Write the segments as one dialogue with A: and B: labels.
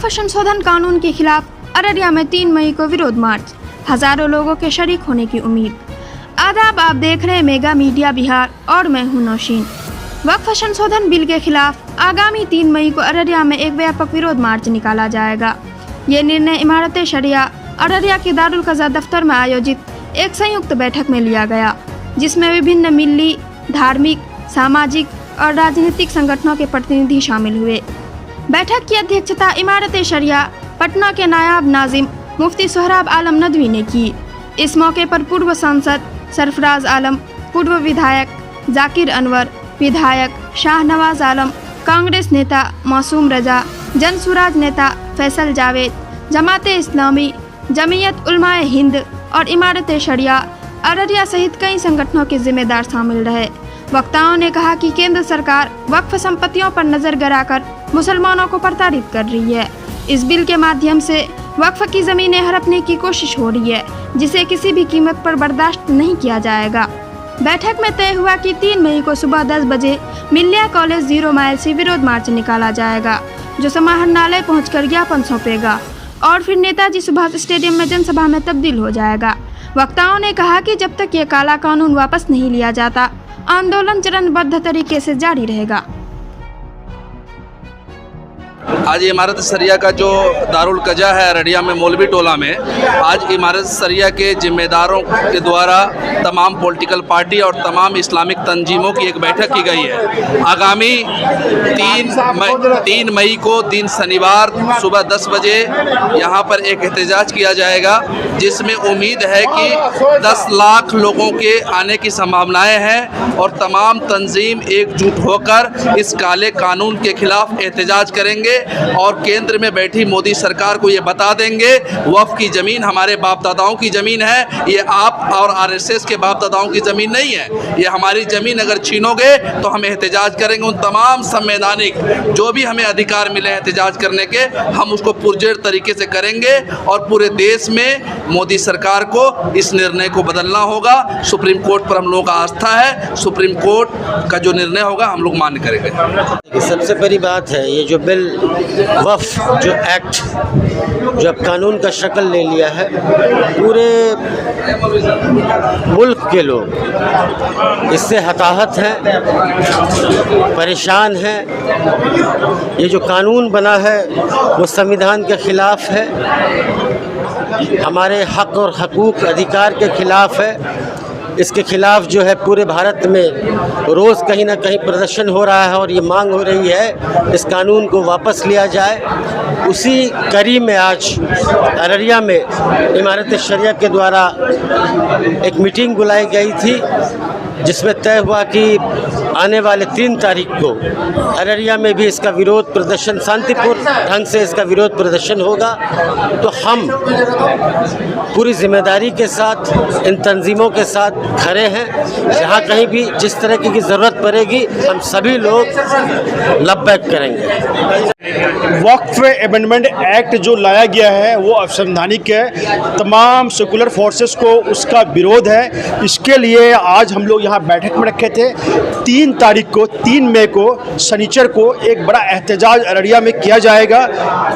A: वक्फ संशोधन कानून के खिलाफ अररिया में 3 मई को विरोध मार्च, हजारों लोगों के शरीक होने की उम्मीद। आदाब, आप देख रहे हैं मेगा मीडिया बिहार और मैं हूं नौशीन। वक्फ संशोधन बिल के खिलाफ आगामी 3 मई को अररिया में एक व्यापक विरोध मार्च निकाला जाएगा। ये निर्णय इमारत शरिया अररिया के दारुल कज़ा दफ्तर में आयोजित एक संयुक्त बैठक में लिया गया, जिसमें विभिन्न मिल्ली, धार्मिक, सामाजिक और राजनीतिक संगठनों के प्रतिनिधि शामिल हुए। बैठक की अध्यक्षता इमारत शरिया पटना के नायब नाजिम मुफ्ती सोहराब आलम नदवी ने की। इस मौके पर पूर्व सांसद सरफराज आलम, पूर्व विधायक जाकिर अनवर, विधायक शाहनवाज आलम, कांग्रेस नेता मासूम रजा, जनसुराज नेता फैसल जावेद, जमाते इस्लामी, जमीयत उलमाए हिंद और इमारत शरिया अररिया सहित कई संगठनों के जिम्मेदार शामिल रहे। वक्ताओं ने कहा कि केंद्र सरकार वक्फ संपत्तियों पर नजर गड़ाकर मुसलमानों को प्रताड़ित कर रही है। इस बिल के माध्यम से वक्फ की जमीनें हड़पने की कोशिश हो रही है, जिसे किसी भी कीमत पर बर्दाश्त नहीं किया जाएगा। बैठक में तय हुआ कि 3 मई को सुबह 10 बजे मिल्लिया कॉलेज 0 माइल से विरोध मार्च निकाला जाएगा, जो समाहरणालय पहुंचकर ज्ञापन सौंपेगा और फिर नेताजी सुभाष स्टेडियम में जनसभा में तब्दील हो जाएगा। वक्ताओं ने कहा कि जब तक ये काला कानून वापस नहीं लिया जाता, आंदोलन चरणबद्ध तरीके से जारी रहेगा।
B: आज इमारत शरिया का जो दारुल कज़ा है अररिया में मौलवी टोला में, आज इमारत शरिया के जिम्मेदारों के द्वारा तमाम पॉलिटिकल पार्टी और तमाम इस्लामिक तंजीमों की एक बैठक की गई है। आगामी 3 मई को दिन शनिवार सुबह 10 बजे यहाँ पर एक एहतजाज किया जाएगा, जिसमें उम्मीद है कि 10 लाख लोगों के आने की संभावनाएं हैं और तमाम तंजीम एकजुट होकर इस काले कानून के खिलाफ एहतजाज करेंगे और केंद्र में बैठी मोदी सरकार को ये बता देंगे वक्फ की ज़मीन हमारे बाप दादाओं की ज़मीन है, ये आप और आरएसएस के बाप दादाओं की ज़मीन नहीं है। ये हमारी ज़मीन अगर छीनोगे तो हम एहतजाज करेंगे। उन तमाम संवैधानिक जो भी हमें अधिकार मिले एहतजाज करने के, हम उसको पुरजोर तरीके से करेंगे और पूरे देश में मोदी सरकार को इस निर्णय को बदलना होगा। सुप्रीम कोर्ट पर हम लोगों का आस्था है, सुप्रीम कोर्ट का जो निर्णय होगा हम लोग मान्य करेंगे।
C: सबसे बड़ी बात है ये जो बिल वक्फ जो एक्ट जो अब कानून का शक्ल ले लिया है, पूरे मुल्क के लोग इससे हताहत हैं, परेशान हैं। ये जो कानून बना है वो संविधान के ख़िलाफ़ है, हमारे हक़ और हकूक़ अधिकार के ख़िलाफ़ है। इसके खिलाफ़ जो है पूरे भारत में रोज़ कहीं ना कहीं प्रदर्शन हो रहा है और ये मांग हो रही है इस कानून को वापस लिया जाए। उसी कड़ी में आज अररिया में इमारत शरिया के द्वारा एक मीटिंग बुलाई गई थी, जिसमें तय हुआ कि आने वाले 3 तारीख को अररिया में भी इसका विरोध प्रदर्शन शांतिपूर्ण ढंग से इसका विरोध प्रदर्शन होगा। तो हम पूरी जिम्मेदारी के साथ इन तंजीमों के साथ खड़े हैं। जहाँ कहीं भी जिस तरह की ज़रूरत पड़ेगी हम सभी लोग लबैक करेंगे।
D: वक्फ अमेंडमेंट एक्ट जो लाया गया है वो असंवैधानिक है, तमाम सेकुलर फोर्सेस को उसका विरोध है। इसके लिए आज हम लोग यहाँ बैठक में रखे थे। 3 तारीख को 3 मई को शनिचर को एक बड़ा एहतजाज अररिया में किया जाएगा।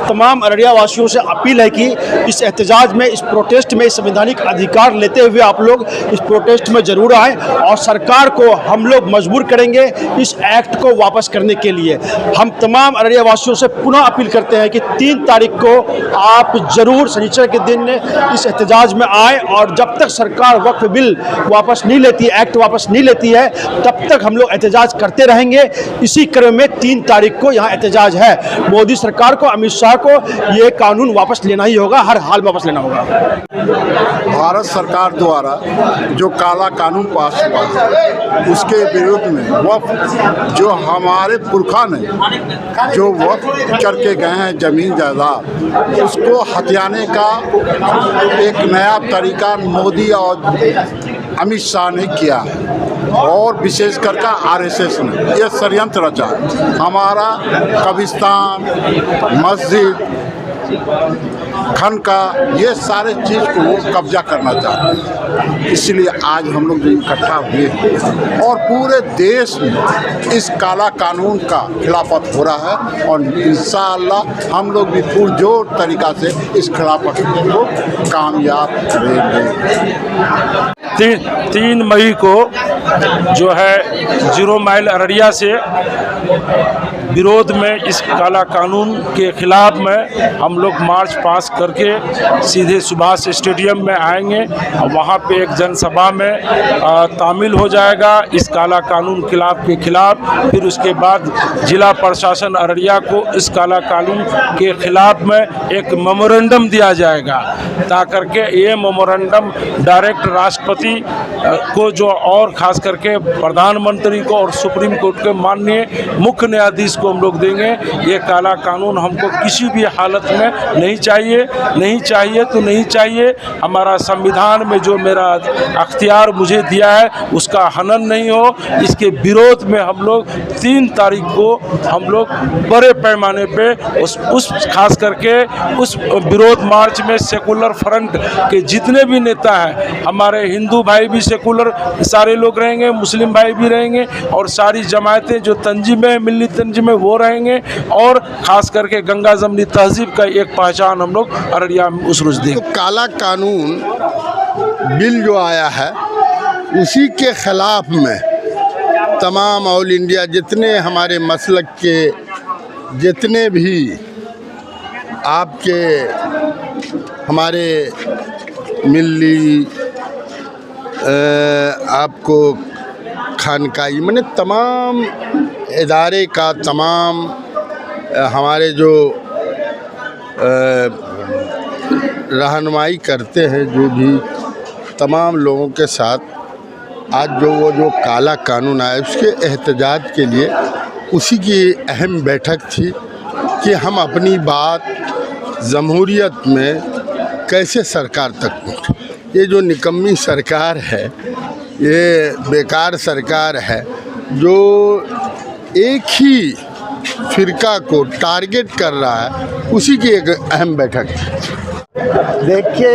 D: तमाम अररिया वासियों से अपील है कि इस एहतजाज में, इस प्रोटेस्ट में, संवैधानिक अधिकार लेते हुए आप लोग इस प्रोटेस्ट में ज़रूर आएँ और सरकार को हम लोग मजबूर करेंगे इस एक्ट को वापस करने के लिए। हम तमाम अररिया वासियों से पुनः अपील करते हैं कि 3 तारीख को आप ज़रूर शनिचर के दिन इस एहतजाज में आए और जब तक सरकार वक्फ बिल वापस नहीं लेती, एक्ट वापस नहीं लेती है, तब तक हम लोग एहतजाज करते रहेंगे। इसी क्रम में 3 तारीख को यहाँ एहतजाज है। मोदी सरकार को, अमित शाह को ये कानून वापस लेना ही होगा, हर हाल में वापस लेना होगा।
E: भारत सरकार द्वारा जो काला कानून पास हुआ है उसके विरुद्ध में वक्फ जो हमारे पुरखा ने जो वक्फ करके गए हैं ज़मीन जायदाद, उसको हथियाने का एक नया तरीका मोदी और अमित शाह ने किया है और विशेष कर आरएसएस ने यह षड्यंत्र रचा। हमारा कब्रिस्तान, मस्जिद खनका, ये सारे चीज़ को वो कब्जा करना चाहते हैं। इसलिए आज हम लोग जो इकट्ठा हुए हैं और पूरे देश में इस काला कानून का खिलाफत हो रहा है और इंशाअल्लाह हम लोग भी पुरजोर तरीक़ा से इस खिलाफत को कामयाब करेंगे।
F: 3 मई को जो है 0 माइल अररिया से विरोध में इस काला कानून के खिलाफ में हम लोग मार्च पास करके सीधे सुभाष स्टेडियम में आएंगे और वहाँ पे एक जनसभा में तामील हो जाएगा इस काला कानून के खिलाफ। फिर उसके बाद जिला प्रशासन अररिया को इस काला कानून के खिलाफ में एक मेमोरेंडम दिया जाएगा, ताकर के ये मेमोरेंडम डायरेक्ट राष्ट्रपति को जो और ख़ास करके प्रधानमंत्री को और सुप्रीम कोर्ट के माननीय मुख्य न्यायाधीश को हम लोग देंगे। ये काला कानून हमको किसी भी हालत में नहीं चाहिए तो नहीं चाहिए। हमारा संविधान में जो मेरा अख्तियार मुझे दिया है उसका हनन नहीं हो। इसके विरोध में हम लोग 3 तारीख को हम लोग बड़े पैमाने पे उस खास करके उस विरोध मार्च में सेकुलर फ्रंट के जितने भी नेता हैं, हमारे हिंदू भाई भी सेकुलर सारे लोग रहेंगे, मुस्लिम भाई भी रहेंगे और सारी जमायतें जो तंजीमें मिल्ली तंजीमें वो रहेंगे और ख़ास करके गंगा जमनी तहजीब का एक पहचान हम लोग अररिया में उस रोज़ देंगे।
G: तो काला कानून बिल जो आया है उसी के ख़िलाफ़ में तमाम ऑल इंडिया जितने हमारे मसलक के जितने भी आपके हमारे मिल्ली आपको खानकाई मैंने तमाम इदारे का तमाम हमारे जो रहनुमाई करते हैं जो भी तमाम लोगों के साथ आज जो काला कानून आया उसके एहतजाज के लिए उसी की अहम बैठक थी कि हम अपनी बात जमहूरियत में कैसे सरकार तक पहुँचे। ये जो निकम्मी सरकार है, ये बेकार सरकार है जो एक ही फ़िरका को टारगेट कर रहा है, उसी की एक अहम बैठक है।
H: देखिए,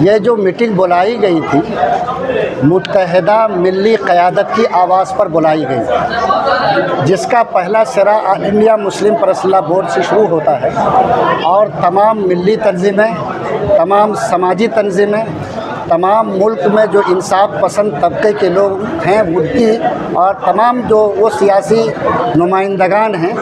H: ये जो मीटिंग बुलाई गई थी मुत्तहिदा मिल्ली क़यादत की आवाज़ पर बुलाई गई, जिसका पहला सिरा इंडिया मुस्लिम पर्सनल बोर्ड से शुरू होता है और तमाम मिल्ली तंजीमें, तमाम समाजी तंजीमें, तमाम मुल्क में जो इंसाफ पसंद तबके के लोग हैं उनकी और तमाम जो वो सियासी नुमाइंदगान हैं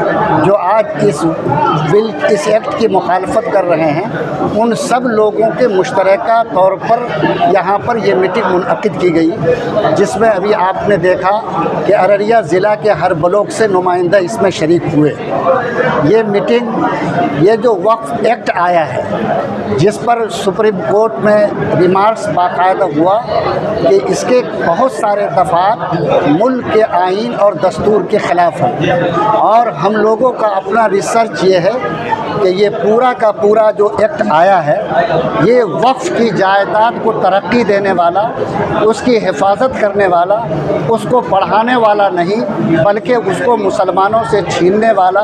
H: जो आज इस एक्ट की मुखालफत कर रहे हैं, उन सब लोगों के मुश्तरका तौर पर यहाँ पर ये मीटिंग मुनअक़िद की गई, जिसमें अभी आपने देखा कि अररिया ज़िला के हर ब्लॉक से नुमाइंदा इसमें शरीक हुए। ये मीटिंग, ये जो वक्फ एक्ट आया है जिस पर सुप्रीम कोर्ट में रिमार्क्स बाकायदा हुआ कि इसके बहुत सारे दफ़ात मुल्क के आइन और दस्तूर के ख़िलाफ़ हैं और हम लोगों का अपना रिसर्च ये है कि ये पूरा का पूरा जो एक्ट आया है ये वक्फ की जायदाद को तरक्की देने वाला, उसकी हिफाजत करने वाला, उसको बढ़ाने वाला नहीं बल्कि उसको मुसलमानों से छीनने वाला,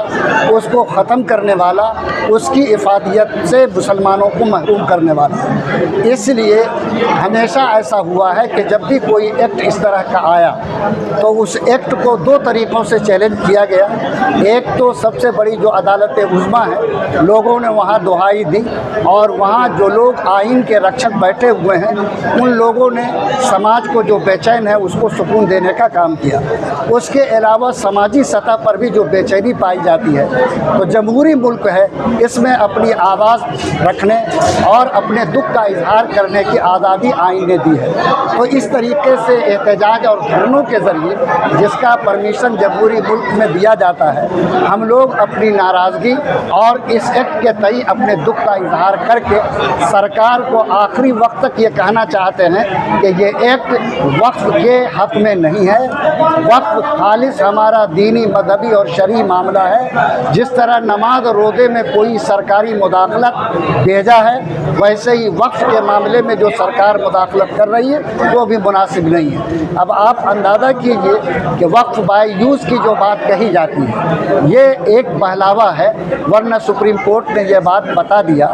H: उसको ख़त्म करने वाला, उसकी इफादियत से मुसलमानों को महरूम करने वाला। इसलिए हमेशा ऐसा हुआ है कि जब भी कोई एक्ट इस तरह का आया तो उस एक्ट को 2 तरीक़ों से चैलेंज किया गया। एक तो सबसे बड़ी जो अदालत उज़्मा है, लोगों ने वहाँ दुहाई दी और वहाँ जो लोग आइन के रक्षक बैठे हुए हैं उन लोगों ने समाज को जो बेचैन है उसको सुकून देने का काम किया। उसके अलावा समाजी सतह पर भी जो बेचैनी पाई जाती है, तो जमहूरी मुल्क है, इसमें अपनी आवाज़ रखने और अपने दुख का इजहार करने की आज़ादी आइन ने दी है। तो इस तरीके से एहतजाज और धरनों के ज़रिए जिसका परमिशन जमहूरी मुल्क में दिया जाता है, हम लोग अपनी नाराज़गी और इस एक्ट के तई अपने दुख का इजहार करके सरकार को आखिरी वक्त तक ये कहना चाहते हैं कि ये एक्ट वक्फ के हक़ में नहीं है। वक्फ खालिस हमारा दीनी, मजहबी और शरई मामला है। जिस तरह नमाज और रोज़े में कोई सरकारी मुदाखलत भेजा है, वैसे ही वक्फ के मामले में जो सरकार मुदाखलत कर रही है वो भी मुनासिब नहीं है। अब आप अंदाज़ा कीजिए कि वक्फ बाय यूज़ की जो बात कही जाती है ये एक बहलावा है, वरना सुप्रीम कोर्ट ने ये बात बता दिया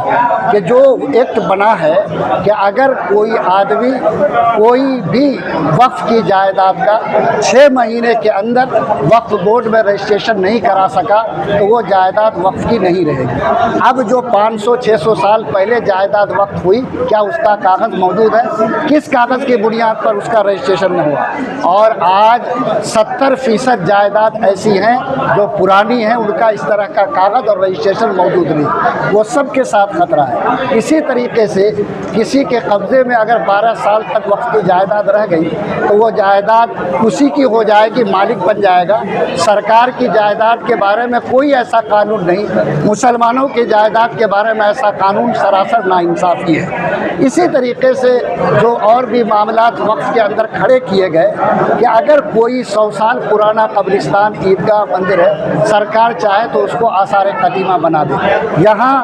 H: कि जो एक्ट बना है कि अगर कोई आदमी कोई भी वक्फ की जायदाद का 6 महीने के अंदर वक्फ बोर्ड में रजिस्ट्रेशन नहीं करा सका तो वो जायदाद वक्फ की नहीं रहेगी। अब जो 500-600 साल पहले जायदाद वक्फ हुई, क्या उसका कागज़ मौजूद है? किस कागज़ की बुनियाद पर उसका रजिस्ट्रेशन नहीं हुआ? और आज 70% जायदाद ऐसी हैं जो पुरानी हैं, उनका इस तरह का कागज़ और रजिस्ट्रेशन मौजूद नहीं, वो सब के साथ खतरा है। इसी तरीके से किसी के कब्ज़े में अगर 12 साल तक वक्फ की जायदाद रह गई तो वो जायदाद उसी की हो जाएगी, मालिक बन जाएगा। सरकार की जायदाद के बारे में कोई ऐसा कानून नहीं, मुसलमानों की जायदाद के बारे में ऐसा कानून सरासर नाइंसाफ़ी है। इसी तरीके से जो और भी मामलात वक्फ के अंदर खड़े किए गए कि अगर कोई 100 साल पुराना कब्रिस्तान ईदगाह मंदिर है, सरकार चाहे तो उसको आसार कदीमा बना दे। यहाँ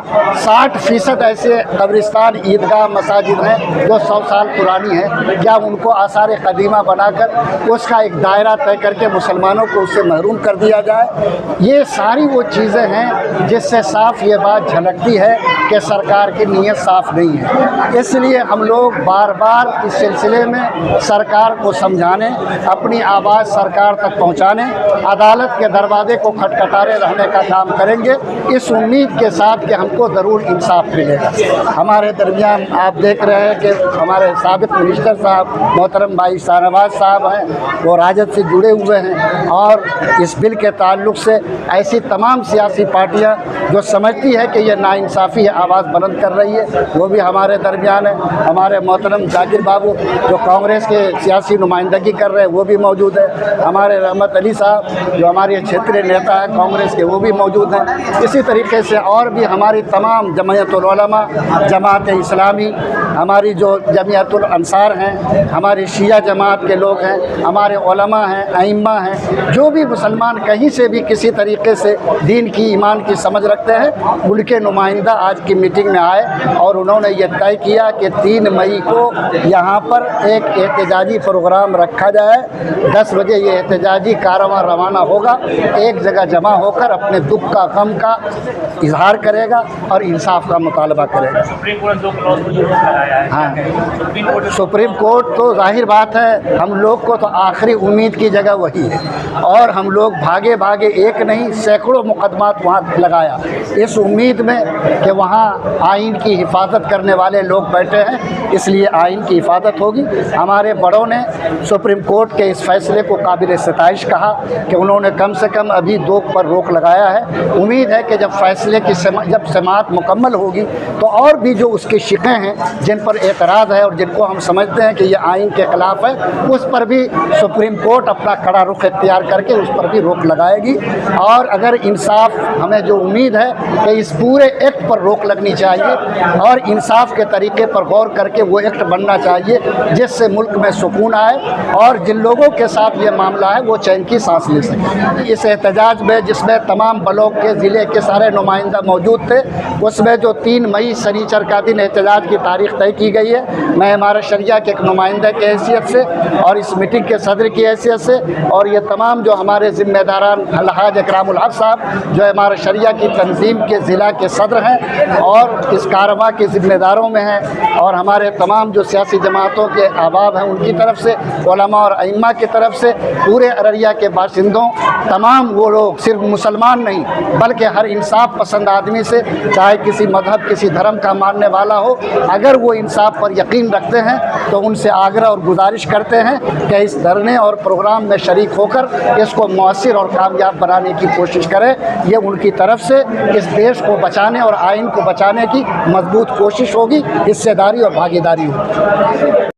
H: 60% ऐसे कब्रिस्तान ईदगाह मसाजिद हैं जो 100 साल पुरानी है, क्या उनको आसार कदीमा बनाकर उसका एक दायरा तय करके मुसलमानों को उससे महरूम कर दिया जाए? ये सारी वो चीज़ें हैं जिससे साफ ये बात झलकती है कि सरकार की नीयत साफ़ नहीं है। इसलिए हम लोग बार बार इस सिलसिले में सरकार को समझाने, अपनी आवाज़ सरकार तक पहुंचाने, अदालत के दरवाजे को खटखटारे रहने का काम करेंगे, इस उम्मीद के साथ कि हमको ज़रूर इंसाफ मिलेगा। हमारे दरमियान आप देख रहे हैं कि हमारे साबिक़ मिनिस्टर साहब मोहतरम भाई शाहनवाज साहब हैं, वो राजद से जुड़े हुए हैं और इस बिल के ताल्लुक़ से ऐसी तमाम सियासी पार्टियाँ जो समझती है कि ये नाइंसाफ़ी है, आवाज़ बुलंद कर रही है, वो भी हमारे दरमियान है। हमारे मोहतरम जाकिर बाबू जो कांग्रेस के सियासी नुमाइंदगी कर रहे हैं वो भी मौजूद है। हमारे रहमत अली साहब जो हमारे क्षेत्रीय नेता हैं कांग्रेस के, वो भी मौजूद हैं। इसी तरीके से और भी हमारी तमाम जमीयतुल उलमा, जमात इस्लामी, हमारी जो जमीयतुल अंसार हैं, हमारी शिया जमात के लोग हैं, हमारे उलमा हैं, अइम्मा हैं, जो भी मुसलमान कहीं से भी किसी तरीके से दीन की, ईमान की समझ रखते हैं, उनके नुमाइंदा आज की मीटिंग में आए और उन्होंने ये तय किया कि 3 मई को यहाँ पर एक एहतजाजी प्रोग्राम रखा जाए। 10 बजे ये एहतजाजी कारवां रवाना होगा, एक जगह जमा होकर अपने दुख का, गम का इजहार करेगा और इंसाफ का मुतालबा करेगा। हाँ, सुप्रीम कोर्ट तो जाहिर बात है हम लोग को तो आखिरी उम्मीद की जगह वही है और हम लोग भागे भागे एक नहीं सैकड़ों मुकदमात वहाँ लगाया इस उम्मीद में कि वहाँ आइन की हिफाजत करने वाले लोग बैठे हैं, इसलिए आइन की हिफाजत होगी। हमारे बड़ों ने सुप्रीम कोर्ट के इस फैसले को काबिल सिताइश कहा कि उन्होंने कम से कम अभी 2 पर रोक लगाया है। उम्मीद है कि जब फैसले की जब समाअत मुकम्मल होगी तो और भी जो उसके शिक़े हैं जिन पर एतराज़ है और जिनको हम समझते हैं कि ये आइन के ख़िलाफ़ है, उस पर भी सुप्रीम कोर्ट अपना कड़ा रुख इख्तियार करके उस पर भी रोक लगाएगी। और अगर इंसाफ, हमें जो उम्मीद है कि इस पूरे एक्ट पर रोक लगनी चाहिए और इंसाफ के तरीके पर गौर करके वो एक्ट बनना चाहिए जिससे मुल्क में सुकून आए और जिन लोगों के साथ ये मामला है वो चैन की सांस ले सकें। इस एहतजाज में जिसमें तमाम ब्लॉक के ज़िले के सारे नुमाइंदा मौजूद थे, उसमें जो 3 मई शनिचर का दिन एहतजाज की तारीख़ तय की गई है, मैं हमारे शरिया के एक नुमाइंदे की हैसियत से और इस मीटिंग के सदर की हैसियत से और ये तमाम जो हमारे ज़िम्मेदारान अलहाज इकरामुल हक साहब जो हमारे शरिया की तंजीम के ज़िला के सदर हैं और इस कारवां के ज़िम्मेदारों में हैं और हमारे तमाम जो सियासी जमातों के अहबाब हैं उनकी तरफ से, उलमा और अइम्मा की तरफ से, पूरे अररिया के बाशिंदों, तमाम वो लोग सिर्फ मुसलमान नहीं बल्कि हर इंसाफ पसंद आदमी से, चाहे किसी मज़हब, किसी धर्म का मानने वाला हो, अगर वो इंसाफ पर यकीन रखते हैं तो उनसे आग्रह और गुजारिश करते हैं कि इस धरने और प्रोग्राम में शरीक होकर इसको मौसर और कामयाब बनाने की कोशिश करें। ये उनकी तरफ से इस देश को बचाने और आइन को बचाने की मजबूत कोशिश होगी, हिस्सेदारी और भागीदारी होगी।